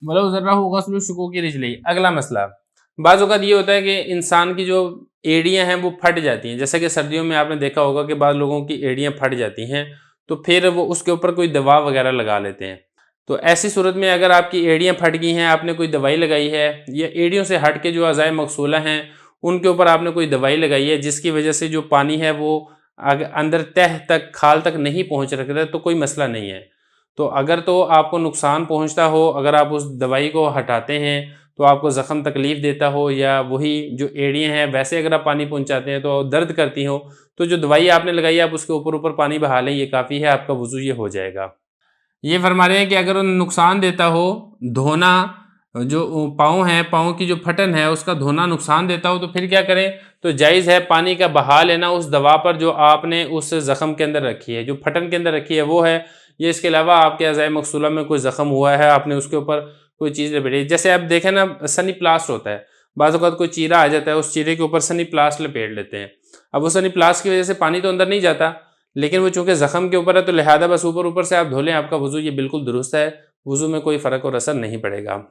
वलो ज़र्रहु गस्लु शुकूकी रिजलैहि। अगला मसला, बाज़ औक़ात ये होता है कि इंसान की जो एड़ियाँ हैं वो फट जाती हैं। जैसे कि सर्दियों में आपने देखा होगा कि बाद लोगों की एड़ियाँ फट जाती हैं, तो फिर वो उसके ऊपर कोई दवा वग़ैरह लगा लेते हैं। तो ऐसी सूरत में अगर आपकी एड़ियाँ फट गई हैं, आपने कोई दवाई लगाई है या एड़ियों से हट के जो अज़ाए मक़सूला हैं, उनके ऊपर आपने कोई दवाई लगाई है जिसकी वजह से जो पानी है वो अंदर तह तक, खाल तक नहीं पहुँच रहा है, तो कोई मसला नहीं है। तो अगर तो आपको नुकसान पहुँचता हो, अगर आप उस दवाई को हटाते हैं तो आपको ज़ख़म तकलीफ़ देता हो, या वही जो एड़ियाँ हैं वैसे अगर आप पानी पहुँचाते हैं तो दर्द करती हो, तो जो दवाई आपने लगाई है आप उसके ऊपर पानी बहा लें, ये काफ़ी है, आपका वज़ू ये हो जाएगा। ये फरमा रहे हैं कि अगर नुकसान देता हो धोना, जो पाँव है, पाँव की जो फटन है उसका धोना नुकसान देता हो, तो फिर क्या करें? तो जायज़ है पानी का बहा लेना उस दवा पर जो आपने उस ज़ख़म के अंदर रखी है, जो फटन के अंदर रखी है वो है। ये इसके अलावा आपके अज़ाए मक़सूला में कोई ज़ख़म हुआ है, आपने उसके ऊपर कोई चीज़ लपेटी, जैसे आप देखें ना सनी प्लास्ट होता है, बाज़ औक़ात कोई चीरा आ जाता है, उस चीरे के ऊपर सनी प्लास्ट लपेट लेते हैं। अब वो सनी प्लास्ट की वजह से पानी तो अंदर नहीं जाता, लेकिन वो चूँकि ज़ख़म के ऊपर है तो लिहाज़ा बस ऊपर-ऊपर से आप धो लें, आपका वज़ू ये बिल्कुल दुरुस्त है, वज़ू में कोई फ़र्क और असर नहीं पड़ेगा।